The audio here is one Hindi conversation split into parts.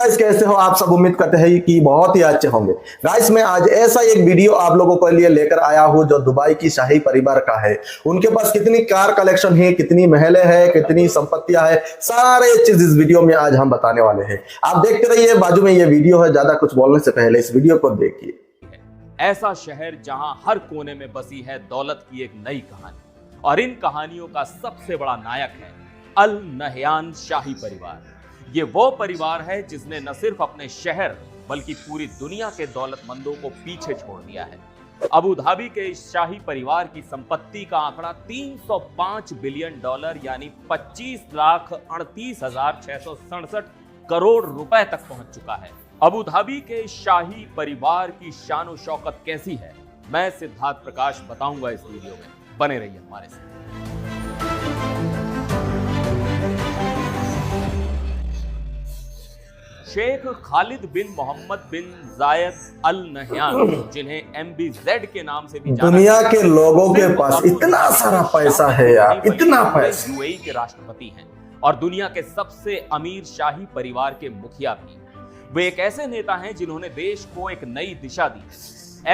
गाइस कैसे हो आप सब। उम्मीद करते हैं कि बहुत ही अच्छे होंगे। गाइस मैं आज ऐसा एक वीडियो आप लोगों के लिए लेकर आया हूं जो दुबई की शाही परिवार का है। उनके पास कितनी कार कलेक्शन है, कितनी महलें हैं, कितनी संपत्तियां हैं, सारे चीज इस वीडियो में आज हम बताने वाले हैं। आप देखते रहिए, बाजू में ये वीडियो है। ज्यादा कुछ बोलने से पहले इस वीडियो को देखिए। ऐसा शहर जहां हर कोने में बसी है दौलत की एक नई कहानी, और इन कहानियों का सबसे बड़ा नायक है अल नहयान शाही परिवार। ये वो परिवार है जिसने न सिर्फ अपने शहर बल्कि पूरी दुनिया के दौलतमंदों को पीछे छोड़ दिया है। अबू धाबी के इस शाही परिवार की संपत्ति का आंकड़ा 305 बिलियन डॉलर यानी 25,38,667 करोड़ रुपए तक पहुंच चुका है। अबू धाबी के शाही परिवार की शान और शौकत कैसी है, मैं सिद्धार्थ प्रकाश बताऊंगा इस वीडियो में। बने रहिए हमारे साथ। शेख खालिद बिन मोहम्मद बिन जायद अल नहयान, जिन्हें MBZ के नाम से भी जाना दुनिया के लोगों के पास इतना सारा पैसा है यार, इतना पैसा। UAE के राष्ट्रपति हैं और दुनिया के सबसे अमीर शाही परिवार के मुखिया भी। वे एक ऐसे नेता हैं जिन्होंने देश को एक नई दिशा दी।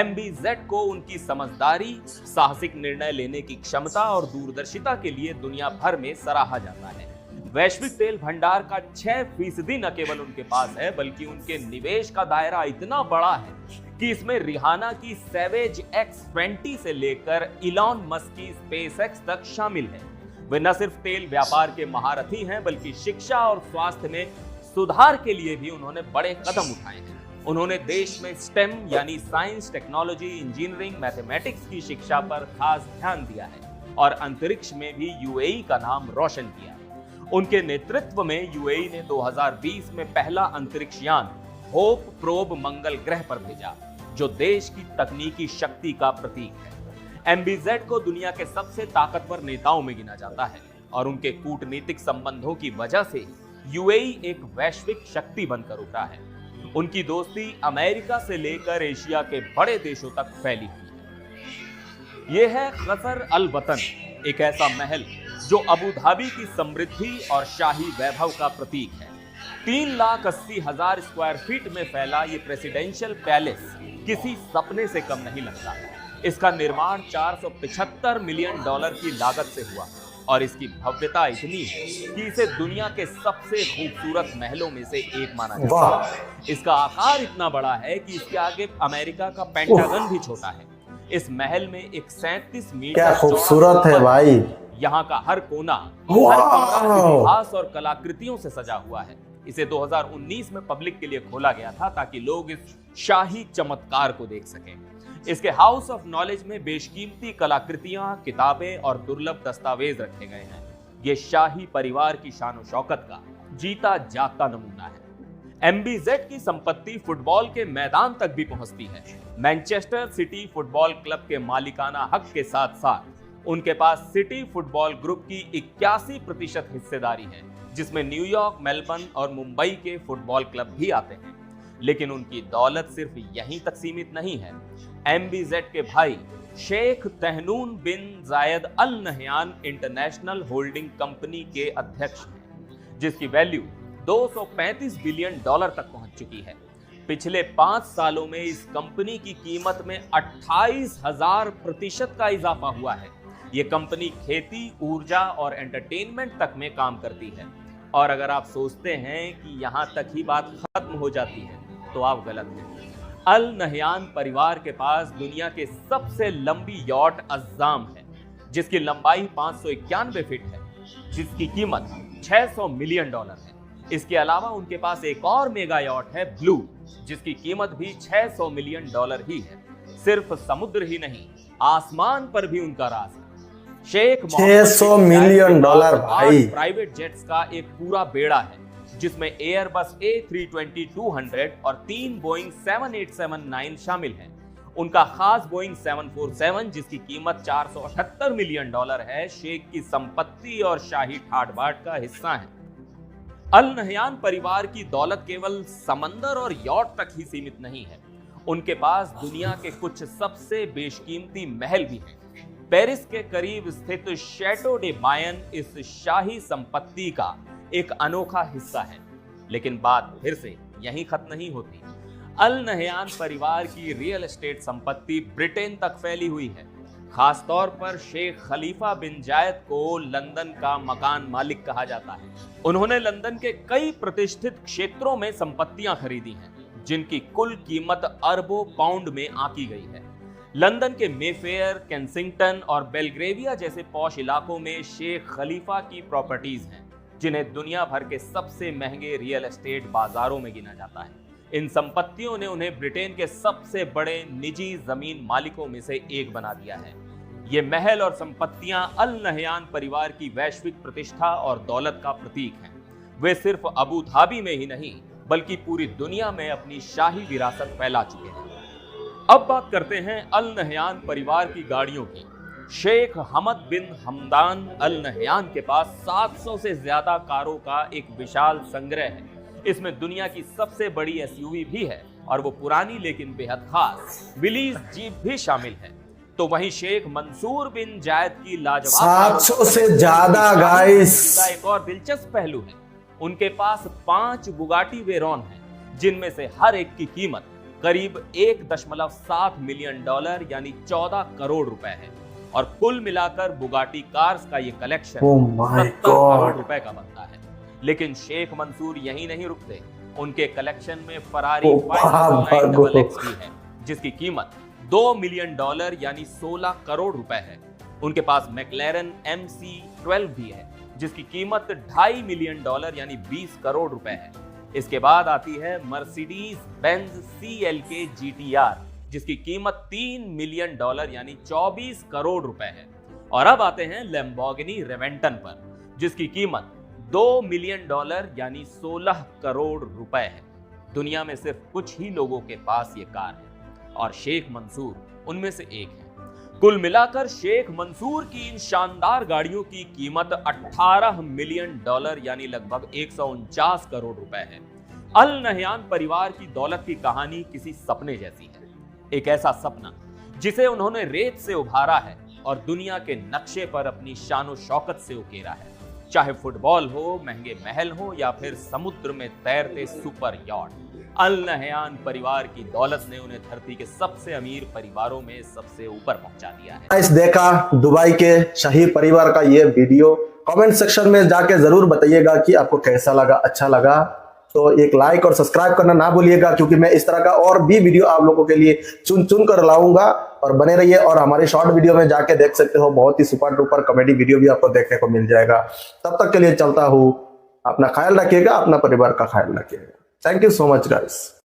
MBZ को उनकी समझदारी, साहसिक निर्णय लेने की क्षमता और दूरदर्शिता के लिए दुनिया भर में सराहा जाता है। वैश्विक तेल भंडार का 6% न केवल उनके पास है बल्कि उनके निवेश का दायरा इतना बड़ा है कि इसमें रिहाना की सैवेज X20 से लेकर इलॉन मस्क की SpaceX तक शामिल है। वे न सिर्फ तेल व्यापार के महारथी हैं बल्कि शिक्षा और स्वास्थ्य में सुधार के लिए भी उन्होंने बड़े कदम उठाए हैं। उन्होंने देश में STEM यानी साइंस, टेक्नोलॉजी, इंजीनियरिंग, मैथमेटिक्स की शिक्षा पर खास ध्यान दिया है और अंतरिक्ष में भी UAE का नाम रोशन किया। उनके नेतृत्व में UAE ने 2020 में पहला अंतरिक्ष यान होप प्रोब मंगल ग्रह पर भेजा, जो देश की तकनीकी शक्ति का प्रतीक है। MBZ को दुनिया के सबसे ताकतवर नेताओं में गिना जाता है और उनके कूटनीतिक संबंधों की वजह से UAE एक वैश्विक शक्ति बनकर उभरा है। उनकी दोस्ती अमेरिका से लेकर एशिया के बड़े देशों तक फैली हुई है। यह है कसर अल वतन, एक ऐसा महल जो अबू धाबी की समृद्धि और शाही वैभव का प्रतीक है। 3,80,000 स्क्वायर फीट में फैला ये प्रेसिडेंशियल पैलेस किसी सपने से कम नहीं लगता। इसका निर्माण 475 मिलियन डॉलर की लागत से हुआ और इसकी भव्यता इतनी है कि इसे दुनिया के सबसे खूबसूरत महलों में से एक माना जाता है। इसका आकार इतना बड़ा है कि इसके आगे अमेरिका का पेंटागन भी छोटा है। इस महल में एक 37 मीटर क्या खूबसूरत है भाई। यहाँ का हर कोना, हर कमरा इतिहास और कलाकृतियों से सजा हुआ है। इसे 2019 में पब्लिक के लिए खोला गया था ताकि लोग इस शाही चमत्कार को देख सकें। इसके हाउस ऑफ नॉलेज में बेशकीमती कलाकृतियां, किताबें और दुर्लभ दस्तावेज रखे गए हैं। ये शाही परिवार की शान और शौकत का जीता जागता नमूना है। MBZ की संपत्ति फुटबॉल के मैदान तक भी पहुंचती है। मैनचेस्टर सिटी फुटबॉल क्लब के मालिकाना हक के साथ साथ उनके पास सिटी फुटबॉल ग्रुप की 81% हिस्सेदारी है, जिसमें न्यूयॉर्क, मेलबर्न और मुंबई के फुटबॉल क्लब भी आते हैं। लेकिन उनकी दौलत सिर्फ यहीं तक सीमित नहीं है। MBZ के भाई Sheikh Tahnoun bin Zayed Al Nahyan International Holding Company के अध्यक्ष हैं, जिसकी वैल्यू 235 बिलियन डॉलर तक पहुंच चुकी है। पिछले 5 सालों में इस कंपनी की कीमत में 28,000% का इजाफा हुआ है। ये कंपनी खेती, ऊर्जा और एंटरटेनमेंट तक में काम करती है। और अगर आप सोचते हैं कि यहां तक ही बात खत्म हो जाती है तो आप गलत हैं। अल नहयान परिवार के पास दुनिया के सबसे लंबी यॉट अज़्ज़ाम है, जिसकी लंबाई 591 फीट है, जिसकी कीमत 600 मिलियन डॉलर है। इसके अलावा उनके पास एक और मेगा यॉट है ब्लू, जिसकी कीमत भी 600 मिलियन डॉलर ही है। सिर्फ समुद्र ही नहीं, आसमान पर भी उनका राज है। शेख 600 मिलियन डॉलर भाई। प्राइवेट जेट्स का एक पूरा बेड़ा है, जिसमें एयरबस A320-200 और 3 बोइंग 7879 शामिल हैं। उनका खास बोइंग 747, जिसकी कीमत 478 मिलियन डॉलर है, शेख की संपत्ति और शाही ठाट बाट का हिस्सा है। अल नहयान परिवार की दौलत केवल समंदर और यॉट तक ही सीमित नहीं है। उनके पास दुनिया के कुछ सबसे बेशकीमती महल भी हैं। पेरिस के करीब स्थित शैटो डे मायन इस शाही संपत्ति का एक अनोखा हिस्सा है। लेकिन बात फिर से यहीं खत्म नहीं होती। अल नहयान परिवार की रियल एस्टेट संपत्ति ब्रिटेन तक फैली हुई है। खासतौर पर शेख खलीफा बिन जायद को लंदन का मकान मालिक कहा जाता है। उन्होंने लंदन के कई प्रतिष्ठित क्षेत्रों में संपत्तियां खरीदी हैं, जिनकी कुल कीमत अरबों पाउंड में आंकी गई है। लंदन के मेफेयर, केंसिंगटन और बेलग्रेविया जैसे पॉश इलाकों में शेख खलीफा की प्रॉपर्टीज हैं, जिन्हें दुनिया भर के सबसे महंगे रियल एस्टेट बाजारों में गिना जाता है। इन संपत्तियों ने उन्हें ब्रिटेन के सबसे बड़े निजी जमीन मालिकों में से एक बना दिया है। ये महल और संपत्तियां अल नहयान परिवार की वैश्विक प्रतिष्ठा और दौलत का प्रतीक हैं। वे सिर्फ अबू धाबी में ही नहीं, बल्कि पूरी दुनिया में अपनी शाही विरासत फैला चुके हैं। अब बात करते हैं अल नहयान परिवार की गाड़ियों की। शेख हमद बिन हमदान अल नहयान के पास 700 से ज्यादा कारों का एक विशाल संग्रह है। इसमें दुनिया की सबसे बड़ी एसयूवी भी है और वो पुरानी लेकिन बेहद खास विलीज जीप भी शामिल है। तो वहीं शेख मंसूर बिन जायद की लाजवाब 700 से ज्यादा गाइस। एक और दिलचस्प पहलू है, उनके पास 5 बुगाटी वेरॉन हैं, जिनमें से हर एक की कीमत करीब $1.7 मिलियन यानी 14 करोड़ रुपए है। और कुल मिलाकर बुगाटी कार्स का ये कलेक्शन 70 करोड़ रुपए का बनता है। लेकिन शेख मंसूर यहीं नहीं रुकते। उनके कलेक्शन में फरारी 599XX भी है, जिसकी कीमत $2 मिलियन यानी 16 करोड़ रुपए है। उनके पास मैक्लेरन MC12 भी है, जिसकी कीमत $2.5 मिलियन यानी 20 करोड़ रुपए है। इसके बाद आती है मर्सिडीज बेंज CLK GTR, जिसकी कीमत $3 मिलियन यानी 24 करोड़ रुपए है। और अब आते हैं लैम्बोर्गिनी रेवेंटन पर, जिसकी कीमत $2 मिलियन यानी 16 करोड़ रुपए है। दुनिया में सिर्फ कुछ ही लोगों के पास ये कार है और शेख मंसूर उनमें से एक है। कुल मिलाकर शेख मंसूर की इन शानदार गाड़ियों की कीमत $18 मिलियन यानी लगभग 149 करोड़ रुपए है। अल नहयान परिवार की दौलत की कहानी किसी सपने जैसी है। एक ऐसा सपना जिसे उन्होंने रेत से उभारा है और दुनिया के नक्शे पर अपनी शानो शौकत से उकेरा है। चाहे फुटबॉल हो, महंगे महल हो या फिर समुद्र में तैरते सुपर यॉट, अल नहयान परिवार की दौलत ने उन्हें धरती के सबसे अमीर परिवारों में सबसे ऊपर पहुंचा दिया है। इस देखा दुबई के शाही परिवार का ये वीडियो। कमेंट सेक्शन में जाके जरूर बताइएगा कि आपको कैसा लगा, अच्छा लगा। तो एक लाइक और सब्सक्राइब करना ना भूलिएगा, क्योंकि मैं इस तरह का और भी वीडियो आप लोगों के लिए चुन चुन कर लाऊंगा। और बने रहिए और हमारे शॉर्ट वीडियो में जाके देख सकते हो, बहुत ही सुपर डुपर कॉमेडी वीडियो भी आपको देखने को मिल जाएगा। तब तक के लिए चलता हूं, अपना ख्याल रखिएगा, अपना परिवार का ख्याल रखिएगा। Thank you so much guys.